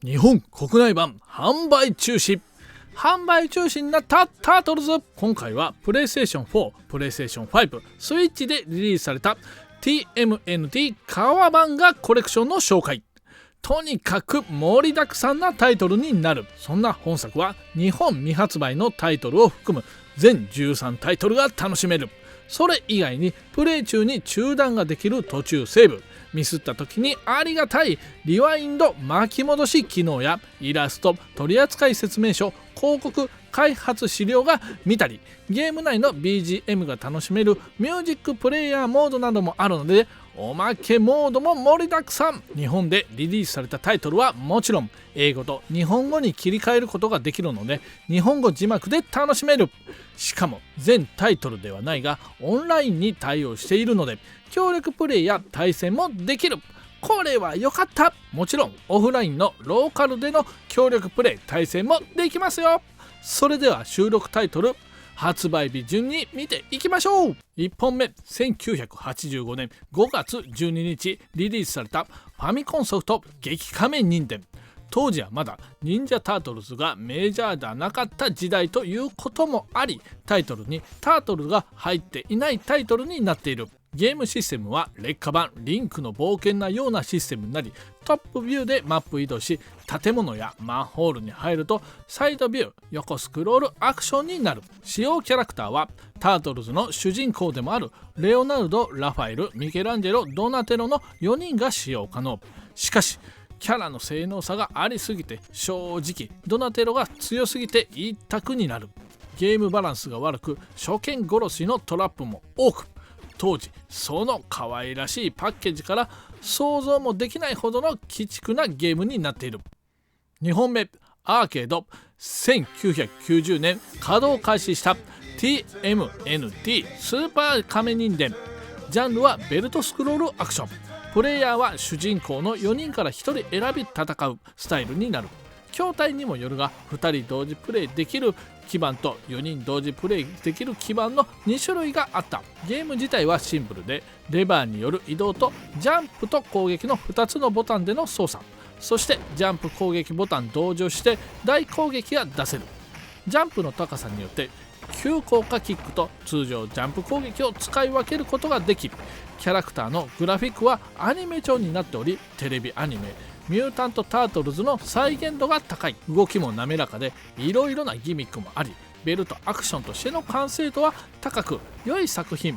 日本国内版販売中止になったタートルズ。今回はプレイステーション4、プレイステーション5、スイッチでリリースされた TMNT 革版画コレクションの紹介。とにかく盛りだくさんなタイトルになる。そんな本作は日本未発売のタイトルを含む全13タイトルが楽しめる。それ以外にプレイ中に中断ができる途中セーブ、ミスった時にありがたいリワインド巻き戻し機能やイラスト、取扱説明書、広告、開発資料が見たり、ゲーム内の BGM が楽しめるミュージックプレイヤーモードなどもあるので、おまけモードも盛りだくさん。日本でリリースされたタイトルはもちろん英語と日本語に切り替えることができるので、日本語字幕で楽しめる。しかも全タイトルではないがオンラインに対応しているので、協力プレイや対戦もできる。これは良かった。もちろんオフラインのローカルでの協力プレイ対戦もできますよ。それでは収録タイトル、発売日順に見ていきましょう。1本目、1985年5月12日リリースされたファミコンソフト激仮面忍伝。当時はまだ忍者タートルズがメジャーではなかった時代ということもあり、タイトルにタートルが入っていないタイトルになっている。ゲームシステムは劣化版リンクの冒険なようなシステムになり、トップビューでマップ移動し、建物やマンホールに入るとサイドビュー、横スクロールアクションになる。使用キャラクターはタートルズの主人公でもあるレオナルド、ラファエル、ミケランジェロ、ドナテロの4人が使用可能。しかしキャラの性能差がありすぎて、正直ドナテロが強すぎて一択になる。ゲームバランスが悪く、初見殺しのトラップも多く、当時その可愛らしいパッケージから想像もできないほどの鬼畜なゲームになっている。2本目、アーケード。1990年稼働開始した TMNT スーパー仮面忍伝。ジャンルはベルトスクロールアクション。プレイヤーは主人公の4人から1人選び戦うスタイルになる。筐体にもよるが、2人同時プレイできる基盤と4人同時プレイできる基盤の2種類があった。ゲーム自体はシンプルで、レバーによる移動とジャンプと攻撃の2つのボタンでの操作、そしてジャンプ攻撃ボタン同乗して大攻撃が出せる。ジャンプの高さによって急降下キックと通常ジャンプ攻撃を使い分けることができ、キャラクターのグラフィックはアニメ調になっており、テレビアニメミュータント・タートルズの再現度が高い。動きも滑らかでいろいろなギミックもあり、ベルトアクションとしての完成度は高く良い作品。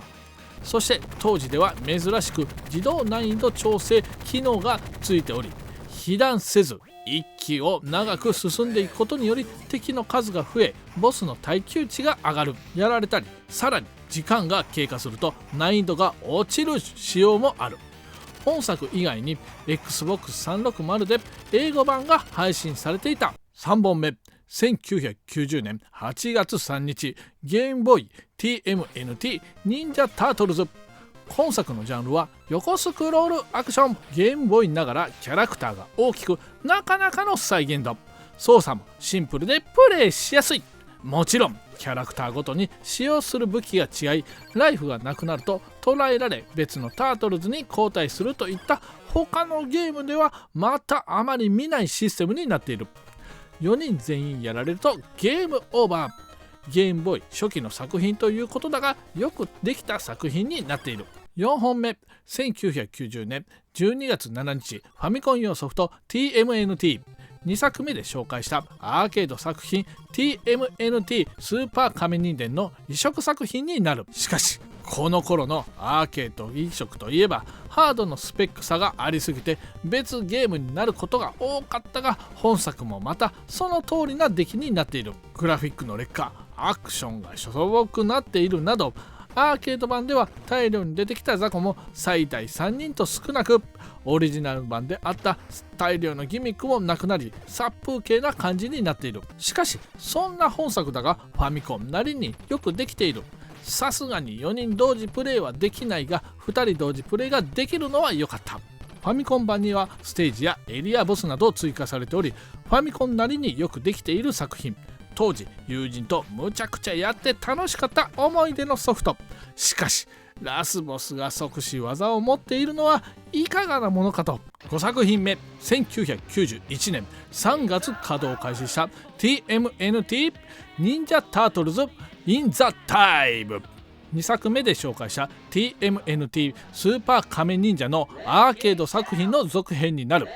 そして当時では珍しく自動難易度調整機能がついており、被弾せず一気を長く進んでいくことにより敵の数が増え、ボスの耐久値が上がる。やられたり、さらに時間が経過すると難易度が落ちる仕様もある。本作以外に Xbox360 で英語版が配信されていた。3本目、1990年8月3日ゲームボーイ TMNT 忍者タートルズ。今作のジャンルは横スクロールアクション。ゲームボーイながらキャラクターが大きく、なかなかの再現度。操作もシンプルでプレイしやすい。もちろんキャラクターごとに使用する武器が違い、ライフがなくなると捕らえられ別のタートルズに交代するといった他のゲームではまたあまり見ないシステムになっている。4人全員やられるとゲームオーバー。ゲームボーイ初期の作品ということだが、よくできた作品になっている。4本目、1990年12月7日ファミコン用ソフト TMNT。2作目で紹介したアーケード作品 TMNT スーパー仮面忍伝の移植作品になる。しかしこの頃のアーケード移植といえばハードのスペック差がありすぎて別ゲームになることが多かったが、本作もまたその通りな出来になっている。グラフィックの劣化、アクションがしょぼくなっているなど、アーケード版では大量に出てきた雑魚も最大3人と少なく、オリジナル版であった大量のギミックもなくなり殺風景な感じになっている。しかしそんな本作だがファミコンなりによくできている。さすがに4人同時プレイはできないが、2人同時プレイができるのは良かった。ファミコン版にはステージやエリアボスなど追加されており、ファミコンなりによくできている作品。当時友人とむちゃくちゃやって楽しかった思い出のソフト。しかしラスボスが即死技を持っているのはいかがなものかと。5作品目、1991年3月稼働開始した TMNT 忍者タートルズ in the Time。 2作目で紹介した TMNT スーパー仮面忍者のアーケード作品の続編になる。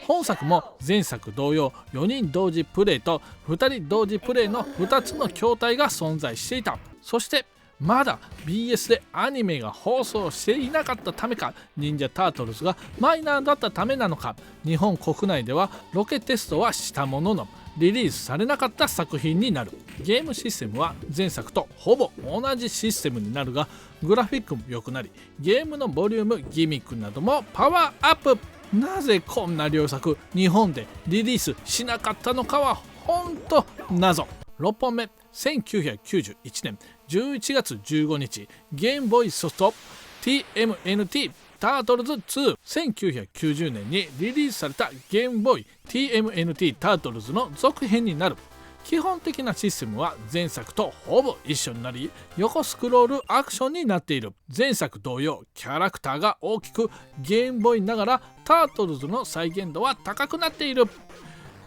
本作も前作同様4人同時プレイと2人同時プレイの2つの筐体が存在していた。そしてまだ BS でアニメが放送していなかったためか、忍者タートルズがマイナーだったためなのか、日本国内ではロケテストはしたもののリリースされなかった作品になる。ゲームシステムは前作とほぼ同じシステムになるが、グラフィックも良くなり、ゲームのボリューム、ギミックなどもパワーアップ。なぜこんな良作日本でリリースしなかったのかはほんと謎。6本目、1991年11月15日ゲームボーイソフト TMNT タートルズ2。 1990年にリリースされたゲームボーイ TMNT タートルズの続編になる。基本的なシステムは前作とほぼ一緒になり、横スクロールアクションになっている。前作同様キャラクターが大きくゲームボーイながらタートルズの再現度は高くなっている。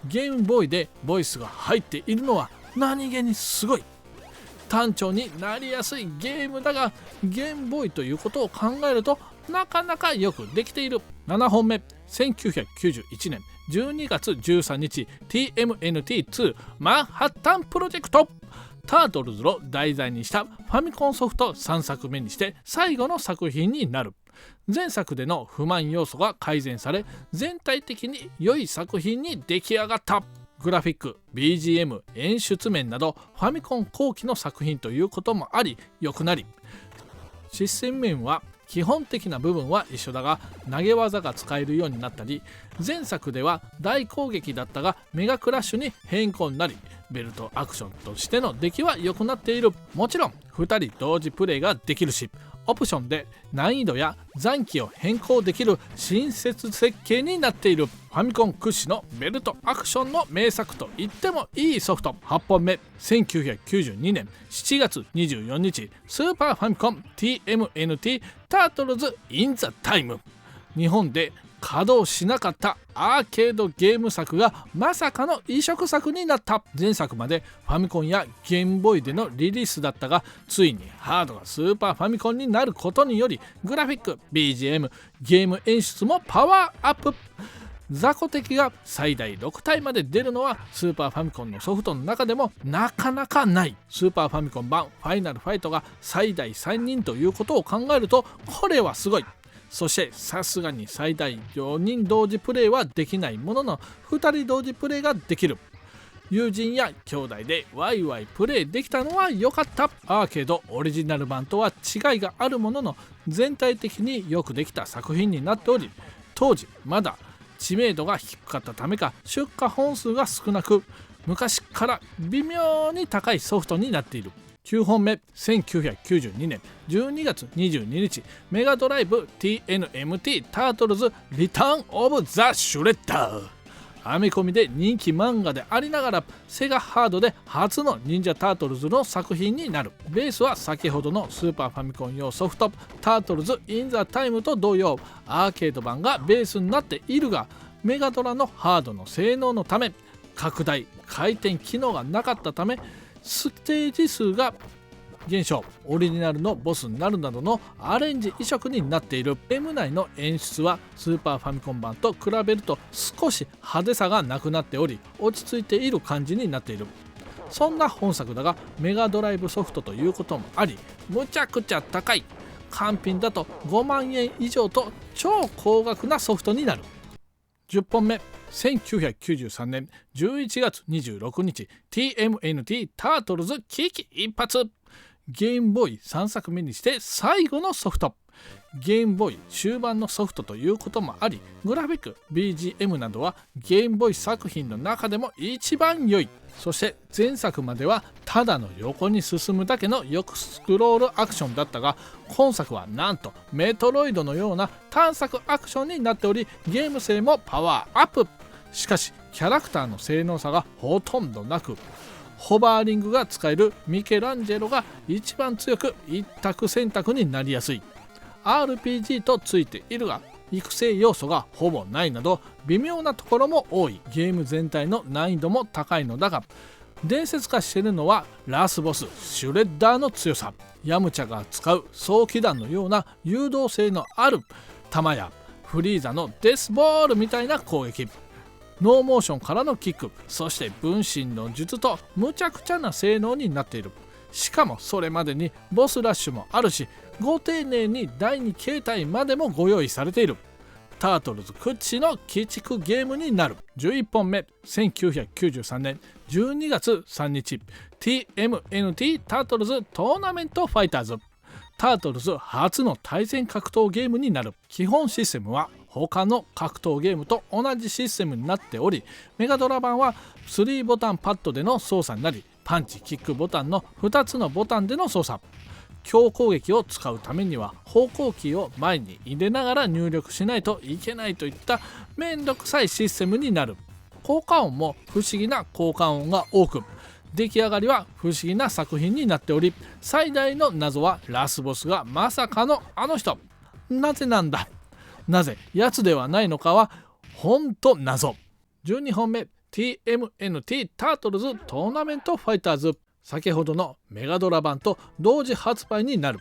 ゲームボーイでボイスが入っているのは何気にすごい。単調になりやすいゲームだが、ゲームボーイということを考えるとなかなかよくできている。7本目、1991年12月13日 TMNT2 マンハッタンプロジェクト。タートルズを題材にしたファミコンソフト3作目にして最後の作品になる。前作での不満要素が改善され、全体的に良い作品に出来上がった。グラフィック、BGM、演出面などファミコン後期の作品ということもあり良くなり、システム面は基本的な部分は一緒だが投げ技が使えるようになったり、前作では大攻撃だったがメガクラッシュに変更になり、ベルトアクションとしての出来は良くなっている。もちろん2人同時プレイができるし、オプションで難易度や残機を変更できる親切設計になっている。ファミコン屈指のベルトアクションの名作と言ってもいいソフト。8本目、1992年7月24日スーパーファミコン TMNT タートルズ in the Time。 日本で稼働しなかったアーケードゲーム作がまさかの移植作になった。前作までファミコンやゲームボーイでのリリースだったが、ついにハードがスーパーファミコンになることにより、グラフィック、 BGM、 ゲーム演出もパワーアップ。雑魚敵が最大6体まで出るのはスーパーファミコンのソフトの中でもなかなかない。スーパーファミコン版ファイナルファイトが最大3人ということを考えるとこれはすごい。そしてさすがに最大4人同時プレイはできないものの2人同時プレイができる。友人や兄弟でワイワイプレイできたのは良かった。アーケードオリジナル版とは違いがあるものの全体的によくできた作品になっており、当時まだ知名度が低かったためか出荷本数が少なく、昔から微妙に高いソフトになっている。9本目、1992年12月22日メガドライブ TNMT タートルズリターンオブザシュレッダー。アメコミで人気漫画でありながらセガハードで初の忍者タートルズの作品になる。ベースは先ほどのスーパーファミコン用ソフトタートルズ in the Time と同様アーケード版がベースになっているが、メガドラのハードの性能のため拡大回転機能がなかったためステージ数が減少、オリジナルのボスになるなどのアレンジ移植になっている。ゲーム内の演出はスーパーファミコン版と比べると少し派手さがなくなっており落ち着いている感じになっている。そんな本作だがメガドライブソフトということもありむちゃくちゃ高い。単品だと5万円以上と超高額なソフトになる。10本目、1993年11月26日 TMNT タートルズ危機一発。ゲームボーイ3作目にして最後のソフト。ゲームボーイ終盤のソフトということもありグラフィック BGM などはゲームボーイ作品の中でも一番良い。そして前作まではただの横に進むだけの横スクロールアクションだったが、今作はなんとメトロイドのような探索アクションになっておりゲーム性もパワーアップ。しかしキャラクターの性能差がほとんどなく、ホバーリングが使えるミケランジェロが一番強く一択選択になりやすい。 RPG とついているが育成要素がほぼないなど微妙なところも多い。ゲーム全体の難易度も高いのだが、伝説化しているのはラスボスシュレッダーの強さ。ヤムチャが使う早期弾のような誘導性のある弾やフリーザのデスボールみたいな攻撃、ノーモーションからのキック、そして分身の術と無茶苦茶な性能になっている。しかもそれまでにボスラッシュもあるし、ご丁寧に第2形態までもご用意されている。タートルズ屈指の鬼畜ゲームになる。11本目、1993年12月3日 TMNT タートルズトーナメントファイターズ。タートルズ初の対戦格闘ゲームになる。基本システムは他の格闘ゲームと同じシステムになっており、メガドラ版は3ボタンパッドでの操作になり、パンチキックボタンの2つのボタンでの操作。強攻撃を使うためには方向キーを前に入れながら入力しないといけないといっためんどくさいシステムになる。効果音も不思議な効果音が多く、出来上がりは不思議な作品になっており、最大の謎はラスボスがまさかのあの人。なぜなんだ、なぜやつではないのかはほんと謎。12本目 TMNT タートルズトーナメントファイターズ。先ほどのメガドラ版と同時発売になる。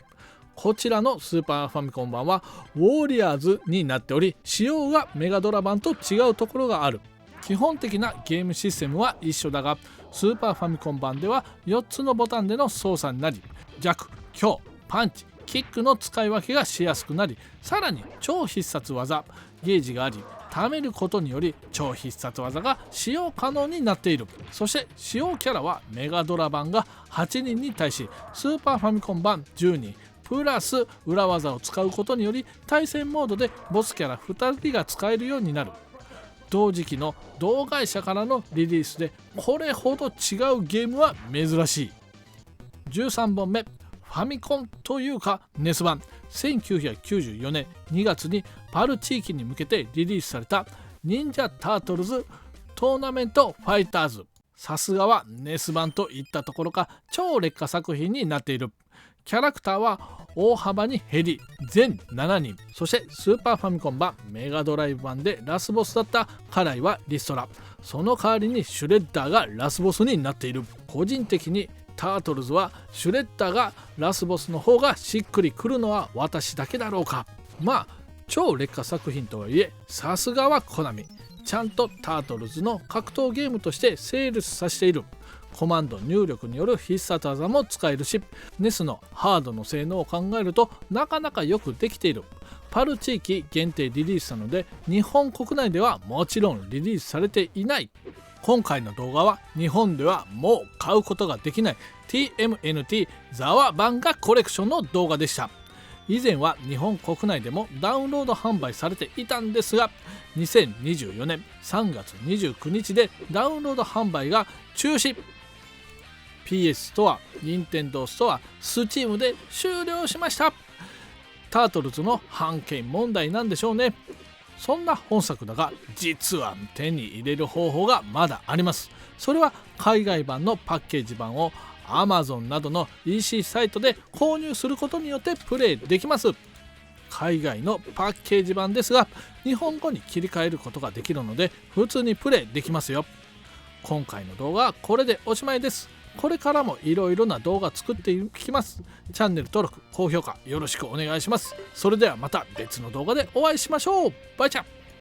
こちらのスーパーファミコン版はウォーリアーズになっており、仕様がメガドラ版と違うところがある。基本的なゲームシステムは一緒だが、スーパーファミコン版では4つのボタンでの操作になり、弱、強、パンチ、キックの使い分けがしやすくなり、さらに超必殺技ゲージがあり、貯めることにより超必殺技が使用可能になっている。そして使用キャラはメガドラ版が8人に対し、スーパーファミコン版10人プラス裏技を使うことにより、対戦モードでボスキャラ2人が使えるようになる。同時期の同会社からのリリースでこれほど違うゲームは珍しい。13本目、ファミコンというかネス版。1994年2月にパル地域に向けてリリースされた忍者タートルズトーナメントファイターズ。さすがはネス版といったところか超劣化作品になっている。キャラクターは大幅に減り全7人。そしてスーパーファミコン版メガドライブ版でラスボスだったカライはリストラ。その代わりにシュレッダーがラスボスになっている。個人的にタートルズはシュレッダーがラスボスの方がしっくりくるのは私だけだろうか。まあ超劣化作品とはいえ、さすがはコナミ。ちゃんとタートルズの格闘ゲームとして成立させている。コマンド入力による必殺技も使えるし、NES のハードの性能を考えるとなかなかよくできている。パル地域限定リリースなので日本国内ではもちろんリリースされていない。今回の動画は日本ではもう買うことができない TMNT ザワ版画コレクションの動画でした。以前は日本国内でもダウンロード販売されていたんですが、2024年3月29日でダウンロード販売が中止。 PS ストア、Nintendo ストア、Steam で終了しました。タートルズの版権問題なんでしょうね。そんな本作だが実は手に入れる方法がまだあります。それは海外版のパッケージ版を Amazon などの EC サイトで購入することによってプレイできます。海外のパッケージ版ですが日本語に切り替えることができるので普通にプレイできますよ。今回の動画はこれでおしまいです。これからもいろいろな動画作っていきます。チャンネル登録、高評価よろしくお願いします。それではまた別の動画でお会いしましょう。バイチャン。